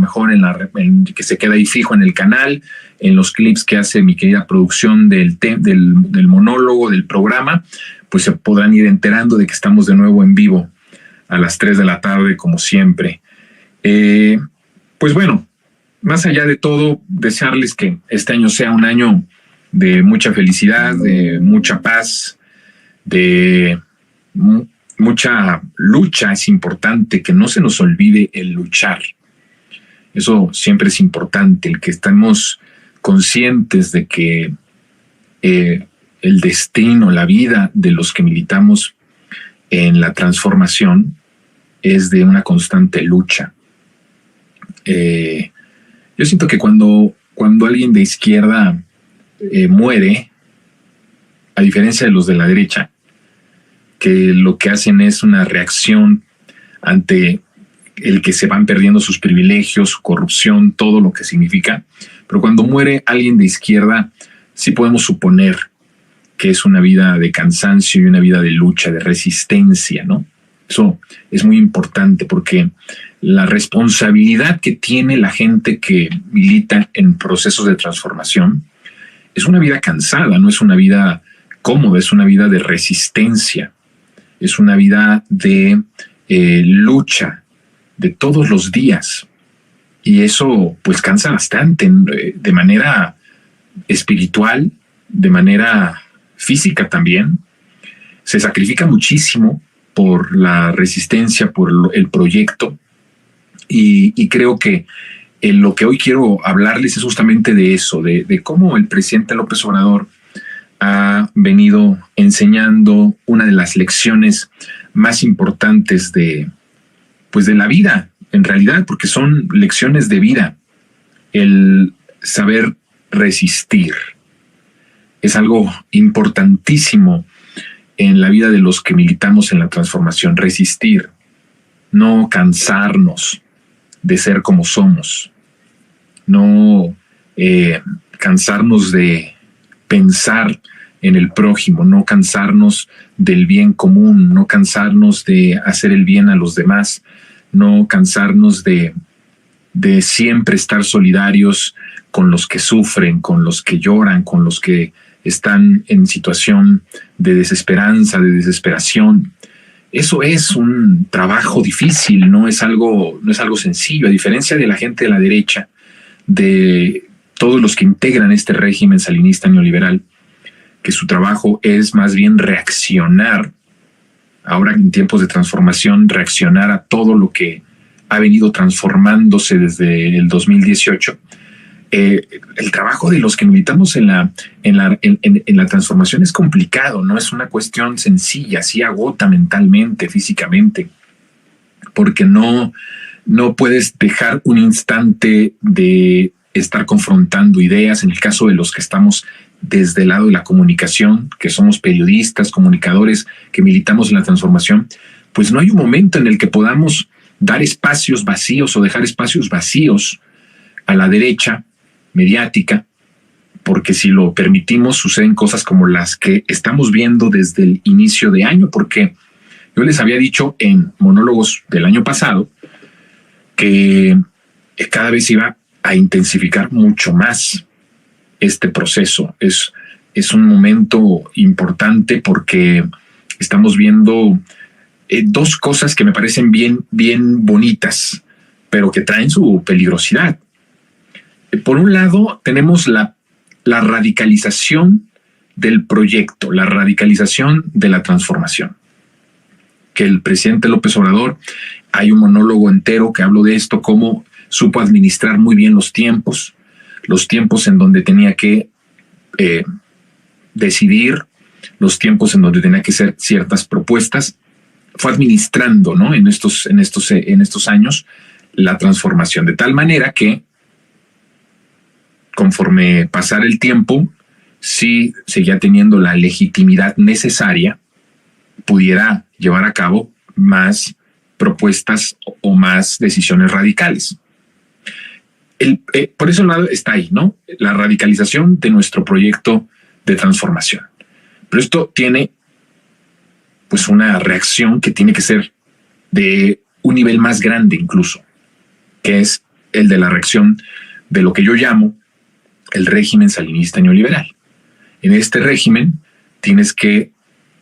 mejor en que se queda ahí fijo en el canal, en los clips que hace mi querida producción del monólogo, del programa, pues se podrán ir enterando de que estamos de nuevo en vivo a las 3 de la tarde, como siempre. Pues bueno, más allá de todo, desearles que este año sea un año de mucha felicidad, de mucha paz, de mucha lucha. Es importante que no se nos olvide el luchar. Eso siempre es importante, el que estemos conscientes de que el destino, la vida de los que militamos en la transformación es de una constante lucha. Yo siento que cuando alguien de izquierda muere, a diferencia de los de la derecha, que lo que hacen es una reacción ante el que se van perdiendo sus privilegios, su corrupción, todo lo que significa. Pero cuando muere alguien de izquierda, sí podemos suponer que es una vida de cansancio y una vida de lucha, de resistencia, ¿no? Eso es muy importante porque la responsabilidad que tiene la gente que milita en procesos de transformación es una vida cansada, no es una vida cómoda, es una vida de resistencia, es una vida de lucha de todos los días. Y eso pues cansa bastante de manera espiritual, de manera física también. Se sacrifica muchísimo por la resistencia, por el proyecto. Y creo que lo que hoy quiero hablarles es justamente de eso, de cómo el presidente López Obrador ha venido enseñando una de las lecciones más importantes de la vida, en realidad, porque son lecciones de vida. El saber resistir es algo importantísimo en la vida de los que militamos en la transformación. Resistir, no cansarnos de ser como somos, no cansarnos de pensar en el prójimo, no cansarnos del bien común, no cansarnos de hacer el bien a los demás, no cansarnos de siempre estar solidarios con los que sufren, con los que lloran, con los que están en situación de desesperanza, de desesperación. Eso es un trabajo difícil, no es algo sencillo, a diferencia de la gente de la derecha, de todos los que integran este régimen salinista neoliberal, que su trabajo es más bien reaccionar, ahora en tiempos de transformación, reaccionar a todo lo que ha venido transformándose desde el 2018. El trabajo de los que militamos en la transformación es complicado, no es una cuestión sencilla, sí agota mentalmente, físicamente, porque no puedes dejar un instante de estar confrontando ideas. En el caso de los que estamos desde el lado de la comunicación, que somos periodistas, comunicadores, que militamos en la transformación, pues no hay un momento en el que podamos dar espacios vacíos o dejar espacios vacíos a la derecha mediática, porque si lo permitimos suceden cosas como las que estamos viendo desde el inicio de año, porque yo les había dicho en monólogos del año pasado que cada vez iba a intensificar mucho más este proceso. Es un momento importante porque estamos viendo dos cosas que me parecen bien bonitas, pero que traen su peligrosidad. Por un lado, tenemos la radicalización del proyecto, la radicalización de la transformación. Que el presidente López Obrador, hay un monólogo entero que hablo de esto, cómo supo administrar muy bien los tiempos en donde tenía que decidir, los tiempos en donde tenía que hacer ciertas propuestas. Fue administrando, ¿no? en estos años la transformación, de tal manera que conforme pasara el tiempo, si seguía teniendo la legitimidad necesaria, pudiera llevar a cabo más propuestas o más decisiones radicales. Por ese lado está ahí, ¿no? La radicalización de nuestro proyecto de transformación. Pero esto tiene pues una reacción que tiene que ser de un nivel más grande incluso, que es el de la reacción de lo que yo llamo el régimen salinista neoliberal. En este régimen tienes que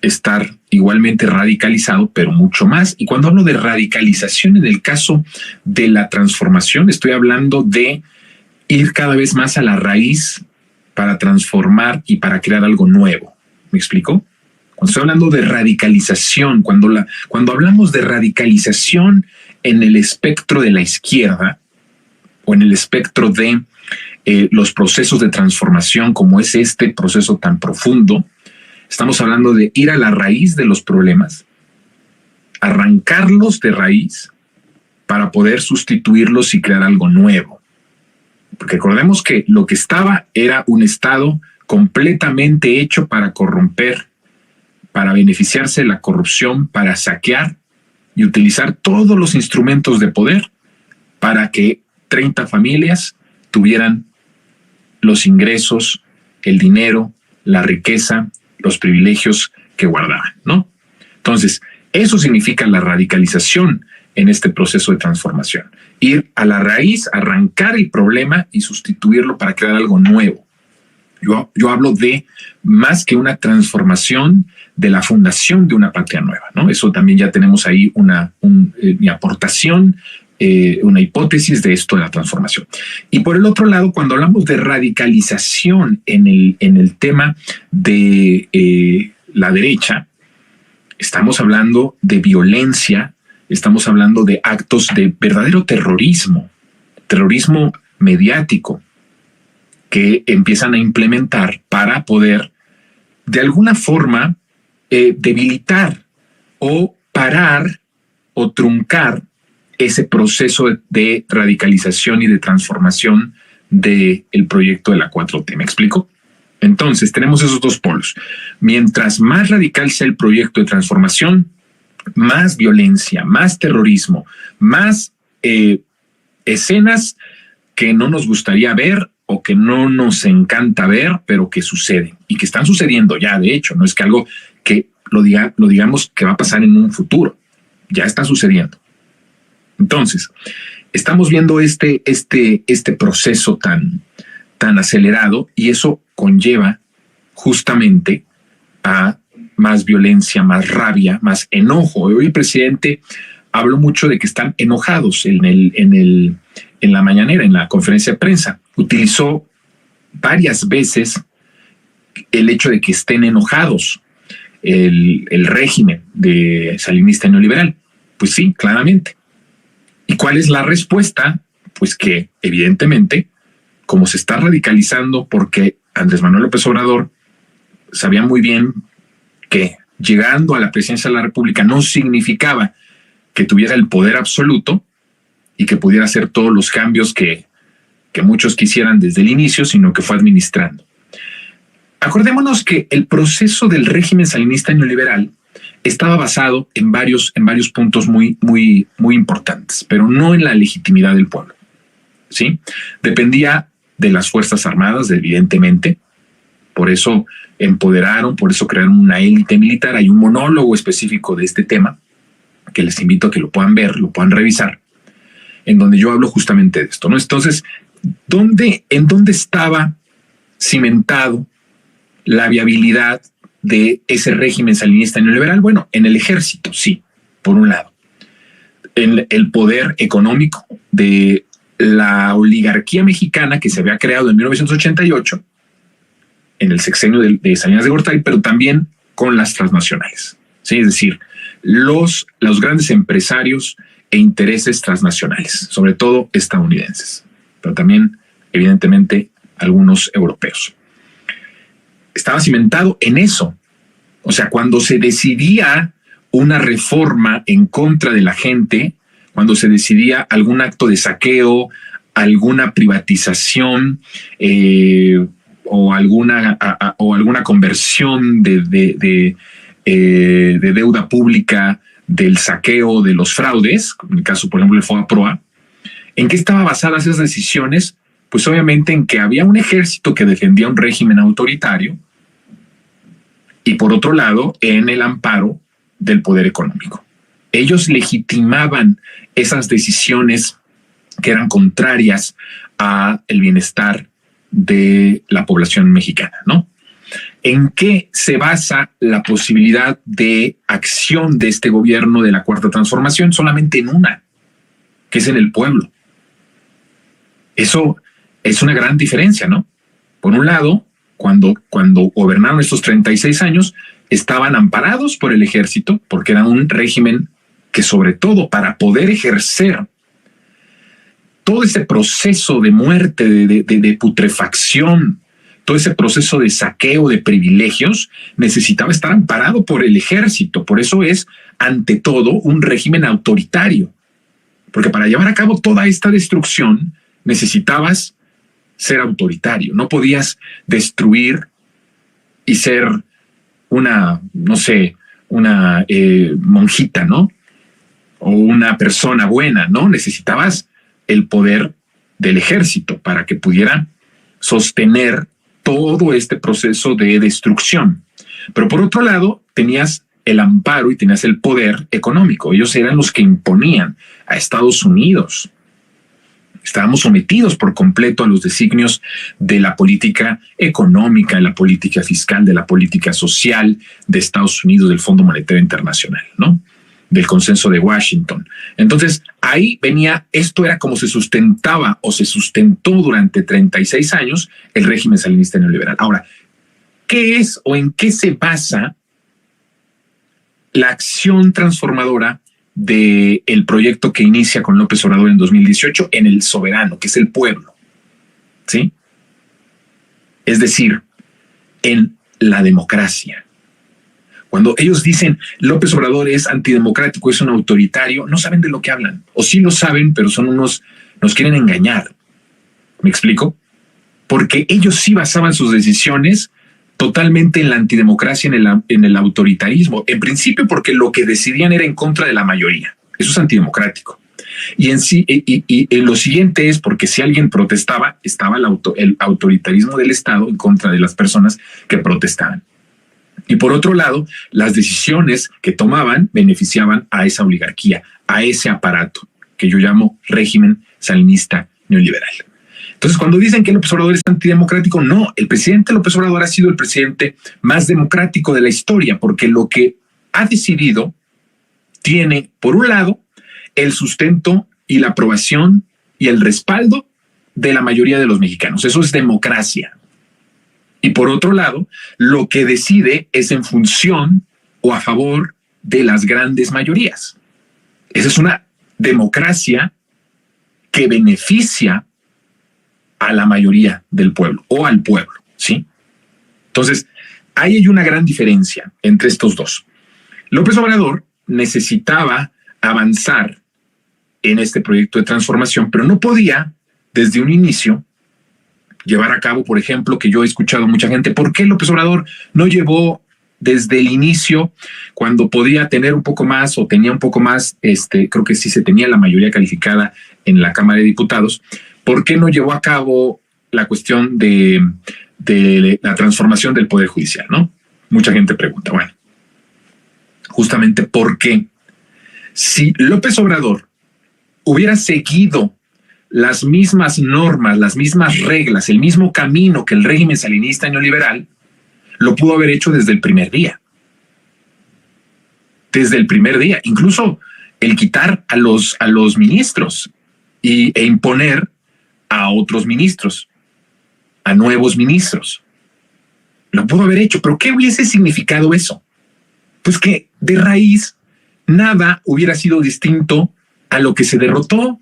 estar igualmente radicalizado, pero mucho más. Y cuando hablo de radicalización en el caso de la transformación, estoy hablando de ir cada vez más a la raíz para transformar y para crear algo nuevo. ¿Me explico? Cuando estoy hablando de radicalización, cuando hablamos de radicalización en el espectro de la izquierda o en el espectro de los procesos de transformación, como es este proceso tan profundo, estamos hablando de ir a la raíz de los problemas, arrancarlos de raíz para poder sustituirlos y crear algo nuevo. Porque recordemos que lo que estaba era un Estado completamente hecho para corromper, para beneficiarse de la corrupción, para saquear y utilizar todos los instrumentos de poder para que 30 familias tuvieran los ingresos, el dinero, la riqueza, los privilegios que guardaban, ¿no? Entonces, eso significa la radicalización en este proceso de transformación. Ir a la raíz, arrancar el problema y sustituirlo para crear algo nuevo. Yo hablo de más que una transformación, de la fundación de una patria nueva, ¿no? Eso también ya tenemos ahí mi aportación, una hipótesis de esto de la transformación. Y por el otro lado, cuando hablamos de radicalización en el tema de la derecha, estamos hablando de violencia, estamos hablando de actos de verdadero terrorismo mediático que empiezan a implementar para poder de alguna forma debilitar o parar o truncar ese proceso de radicalización y de transformación del proyecto de la 4T. ¿Me explico? Entonces, tenemos esos dos polos. Mientras más radical sea el proyecto de transformación, más violencia, más terrorismo, más escenas que no nos gustaría ver o que no nos encanta ver, pero que suceden y que están sucediendo ya, de hecho. No es que algo que lo digamos que va a pasar en un futuro. Ya está sucediendo. Entonces, estamos viendo este proceso tan acelerado y eso conlleva justamente a más violencia, más rabia, más enojo. Hoy el presidente habló mucho de que están enojados en la mañanera, en la conferencia de prensa. Utilizó varias veces el hecho de que estén enojados el régimen de salinista neoliberal. Pues sí, claramente. ¿Y cuál es la respuesta? Pues que evidentemente, como se está radicalizando, porque Andrés Manuel López Obrador sabía muy bien que llegando a la presidencia de la República no significaba que tuviera el poder absoluto y que pudiera hacer todos los cambios que muchos quisieran desde el inicio, sino que fue administrando. Acordémonos que el proceso del régimen salinista neoliberal estaba basado en varios puntos muy importantes, pero no en la legitimidad del pueblo, ¿sí? Dependía de las Fuerzas Armadas, evidentemente. Por eso empoderaron, por eso crearon una élite militar. Hay un monólogo específico de este tema que les invito a que lo puedan ver, lo puedan revisar, en donde yo hablo justamente de esto, ¿no? Entonces, ¿en dónde estaba cimentado la viabilidad de ese régimen salinista neoliberal? Bueno, en el ejército, sí, por un lado. En el poder económico de la oligarquía mexicana que se había creado en 1988, en el sexenio de Salinas de Gortari, pero también con las transnacionales. ¿Sí? Es decir, los grandes empresarios e intereses transnacionales, sobre todo estadounidenses, pero también, evidentemente, algunos europeos. Estaba cimentado en eso. O sea, cuando se decidía una reforma en contra de la gente, cuando se decidía algún acto de saqueo, alguna privatización o alguna conversión de deuda pública, del saqueo, de los fraudes, en el caso, por ejemplo, del FOBAPROA, ¿en qué estaban basadas esas decisiones? Pues obviamente en que había un ejército que defendía un régimen autoritario y por otro lado en el amparo del poder económico. Ellos legitimaban esas decisiones que eran contrarias a el bienestar de la población mexicana, ¿no? ¿En qué se basa la posibilidad de acción de este gobierno de la Cuarta Transformación? Solamente en una, que es en el pueblo. Eso es una gran diferencia, ¿no? Por un lado, cuando gobernaron estos 36 años, estaban amparados por el ejército, porque era un régimen que, sobre todo para poder ejercer todo ese proceso de muerte, de putrefacción, todo ese proceso de saqueo de privilegios, necesitaba estar amparado por el ejército. Por eso es, ante todo, un régimen autoritario. Porque para llevar a cabo toda esta destrucción, necesitabas ser autoritario. No podías destruir y ser una, no sé, una monjita, ¿no? O una persona buena, ¿no? Necesitabas el poder del ejército para que pudiera sostener todo este proceso de destrucción. Pero por otro lado, tenías el amparo y tenías el poder económico. Ellos eran los que imponían a Estados Unidos. Estábamos sometidos por completo a los designios de la política económica, de la política fiscal, de la política social de Estados Unidos, del Fondo Monetario Internacional, ¿no? Del Consenso de Washington. Entonces, ahí venía, esto era como se sustentaba o se sustentó durante 36 años el régimen salinista neoliberal. Ahora, ¿qué es o en qué se basa la acción transformadora del proyecto que inicia con López Obrador en 2018 en el soberano, que es el pueblo? ¿Sí? Es decir, en la democracia. Cuando ellos dicen López Obrador es antidemocrático, es un autoritario, no saben de lo que hablan. O sí lo saben, pero son nos quieren engañar. ¿Me explico? Porque ellos sí basaban sus decisiones totalmente en la antidemocracia, en el autoritarismo. En principio porque lo que decidían era en contra de la mayoría. Eso es antidemocrático. Y en lo siguiente es porque si alguien protestaba, estaba el autoritarismo del Estado en contra de las personas que protestaban. Y por otro lado, las decisiones que tomaban beneficiaban a esa oligarquía, a ese aparato que yo llamo régimen salinista neoliberal. Entonces, cuando dicen que López Obrador es antidemocrático, no, el presidente López Obrador ha sido el presidente más democrático de la historia, porque lo que ha decidido tiene, por un lado, el sustento y la aprobación y el respaldo de la mayoría de los mexicanos. Eso es democracia. Y por otro lado, lo que decide es en función o a favor de las grandes mayorías. Esa es una democracia que beneficia a la mayoría del pueblo o al pueblo, ¿sí? Entonces, ahí hay una gran diferencia entre estos dos. López Obrador necesitaba avanzar en este proyecto de transformación, pero no podía, desde un inicio, llevar a cabo, por ejemplo, que yo he escuchado a mucha gente, ¿por qué López Obrador no llevó desde el inicio, cuando podía tener un poco más o tenía un poco más, creo que sí se tenía la mayoría calificada en la Cámara de Diputados, ¿por qué no llevó a cabo la cuestión de la transformación del Poder Judicial, ¿no? Mucha gente pregunta, bueno, justamente porque si López Obrador hubiera seguido las mismas normas, las mismas reglas, el mismo camino que el régimen salinista neoliberal, lo pudo haber hecho desde el primer día. Desde el primer día. Incluso el quitar a los ministros e imponer a otros ministros, a nuevos ministros. Lo pudo haber hecho, pero ¿qué hubiese significado eso? Pues que de raíz nada hubiera sido distinto a lo que se derrotó,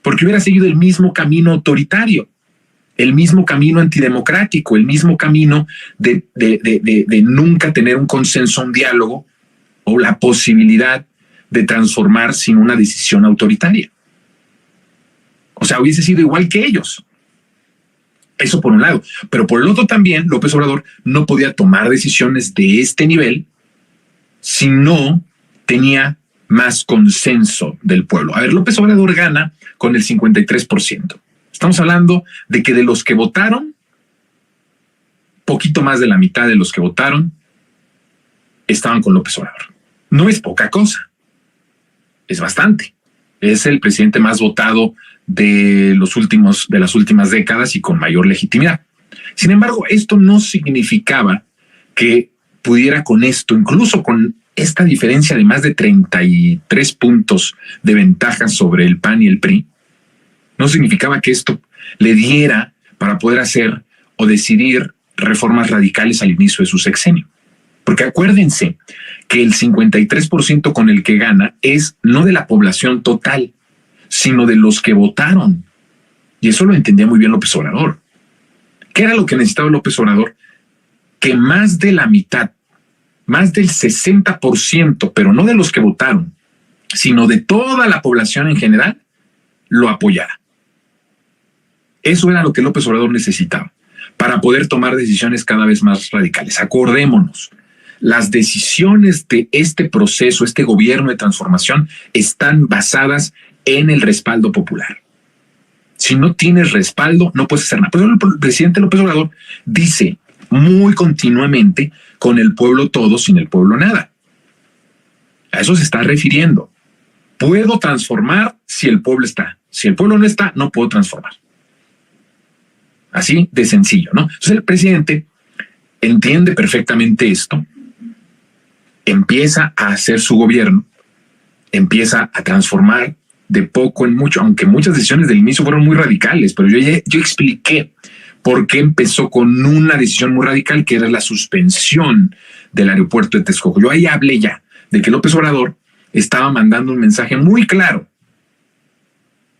porque hubiera seguido el mismo camino autoritario, el mismo camino antidemocrático, el mismo camino de nunca tener un consenso, un diálogo o la posibilidad de transformar sin una decisión autoritaria. O sea, hubiese sido igual que ellos. Eso por un lado. Pero por el otro también, López Obrador no podía tomar decisiones de este nivel si no tenía más consenso del pueblo. A ver, López Obrador gana con el 53%. Estamos hablando de que de los que votaron, poquito más de la mitad de los que votaron estaban con López Obrador. No es poca cosa, es bastante. Es el presidente más votado de las últimas décadas y con mayor legitimidad. Sin embargo, esto no significaba que pudiera con esto, incluso con esta diferencia de más de 33 puntos de ventaja sobre el PAN y el PRI, no significaba que esto le diera para poder hacer o decidir reformas radicales al inicio de su sexenio. Porque acuérdense que el 53% con el que gana es no de la población total, sino de los que votaron. Y eso lo entendía muy bien López Obrador. ¿Qué era lo que necesitaba López Obrador? Que más de la mitad, más del 60%, pero no de los que votaron, sino de toda la población en general, lo apoyara. Eso era lo que López Obrador necesitaba para poder tomar decisiones cada vez más radicales. Acordémonos, las decisiones de este proceso, este gobierno de transformación, están basadas en el respaldo popular. Si no tienes respaldo, no puedes hacer nada. Pero el presidente López Obrador dice muy continuamente, con el pueblo todo, sin el pueblo nada. A eso se está refiriendo. Puedo transformar si el pueblo está. Si el pueblo no está, no puedo transformar. Así de sencillo, ¿no? Entonces el presidente entiende perfectamente esto, empieza a hacer su gobierno, empieza a transformar de poco en mucho, aunque muchas decisiones del inicio fueron muy radicales, pero yo expliqué por qué empezó con una decisión muy radical, que era la suspensión del aeropuerto de Texcoco. Yo ahí hablé ya de que López Obrador estaba mandando un mensaje muy claro.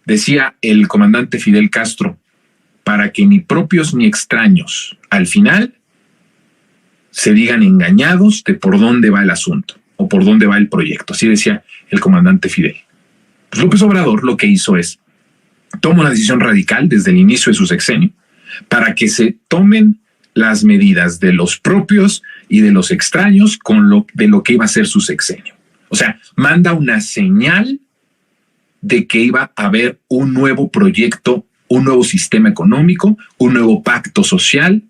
Decía el comandante Fidel Castro, para que ni propios ni extraños al final se digan engañados de por dónde va el asunto o por dónde va el proyecto. Así decía el comandante Fidel. Pues López Obrador lo que hizo es toma una decisión radical desde el inicio de su sexenio para que se tomen las medidas de los propios y de los extraños de lo que iba a ser su sexenio. O sea, manda una señal de que iba a haber un nuevo proyecto, un nuevo sistema económico, un nuevo pacto social,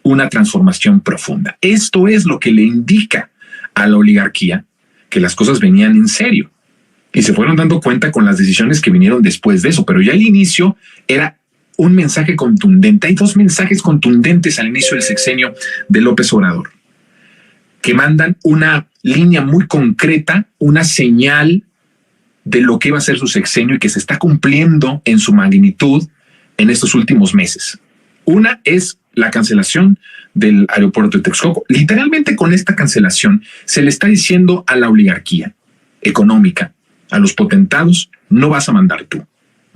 una transformación profunda. Esto es lo que le indica a la oligarquía que las cosas venían en serio. Y se fueron dando cuenta con las decisiones que vinieron después de eso. Pero ya al inicio era un mensaje contundente. Hay dos mensajes contundentes al inicio del sexenio de López Obrador, que mandan una línea muy concreta, una señal de lo que iba a ser su sexenio y que se está cumpliendo en su magnitud en estos últimos meses. Una es la cancelación del aeropuerto de Texcoco. Literalmente con esta cancelación se le está diciendo a la oligarquía económica, a los potentados, no vas a mandar tú,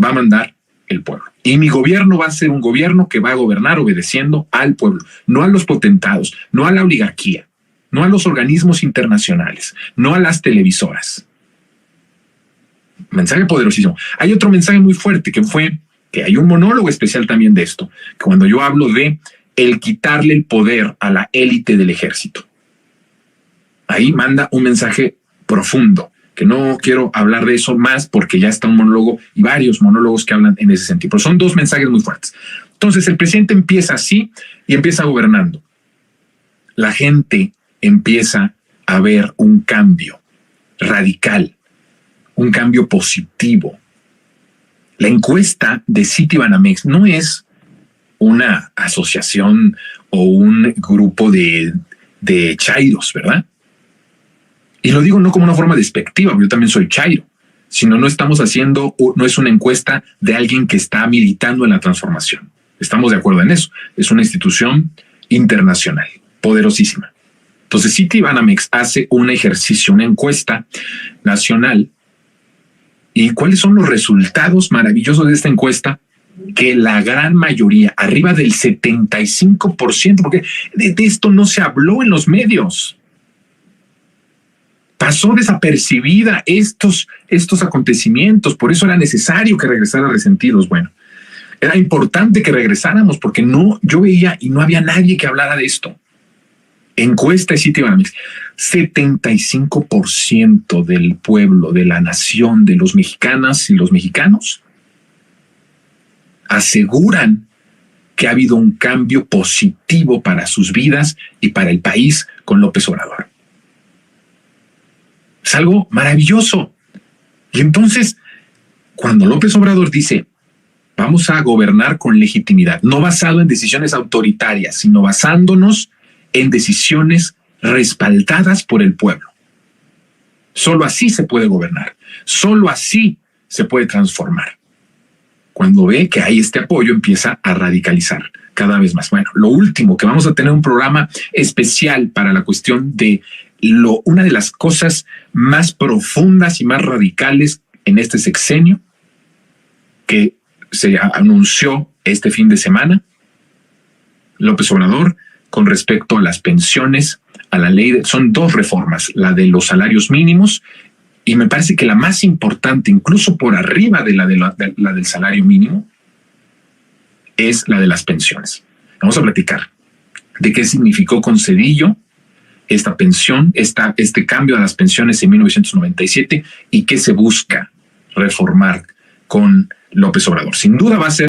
va a mandar el pueblo. Y mi gobierno va a ser un gobierno que va a gobernar obedeciendo al pueblo, no a los potentados, no a la oligarquía, no a los organismos internacionales, no a las televisoras. Mensaje poderosísimo. Hay otro mensaje muy fuerte que fue que hay un monólogo especial también de esto, que cuando yo hablo de el quitarle el poder a la élite del ejército. Ahí manda un mensaje profundo, que no quiero hablar de eso más porque ya está un monólogo y varios monólogos que hablan en ese sentido, pero son dos mensajes muy fuertes. Entonces el presidente empieza así y empieza gobernando. La gente empieza a ver un cambio radical, un cambio positivo. La encuesta de Citibanamex no es una asociación o un grupo de chairos, ¿verdad? Y lo digo no como una forma despectiva, porque yo también soy chairo, sino no es una encuesta de alguien que está militando en la transformación. Estamos de acuerdo en eso. Es una institución internacional, poderosísima. Entonces Citibanamex hace un ejercicio, una encuesta nacional. ¿Y cuáles son los resultados maravillosos de esta encuesta? Que la gran mayoría, arriba del 75%, porque de esto no se habló en los medios. Pasó desapercibida estos acontecimientos, por eso era necesario que regresara Resentidos. Bueno, era importante que regresáramos porque yo veía y no había nadie que hablara de esto. Encuesta de Citibanamex, 75% del pueblo, de la nación, de los mexicanas y los mexicanos aseguran que ha habido un cambio positivo para sus vidas y para el país con López Obrador. Es algo maravilloso. Y entonces cuando López Obrador dice, vamos a gobernar con legitimidad, no basado en decisiones autoritarias, sino basándonos en decisiones respaldadas por el pueblo. Solo así se puede gobernar, solo así se puede transformar. Cuando ve que hay este apoyo, empieza a radicalizar cada vez más. Bueno, lo último, que vamos a tener un programa especial para la cuestión de una de las cosas más profundas y más radicales en este sexenio, que se anunció este fin de semana, López Obrador, con respecto a las pensiones, a la ley, son dos reformas, la de los salarios mínimos, y me parece que la más importante, incluso por arriba de la del salario mínimo, es la de las pensiones. Vamos a platicar de qué significó con Zedillo esta pensión, este cambio a las pensiones en 1997 y qué se busca reformar con López Obrador. Sin duda va a ser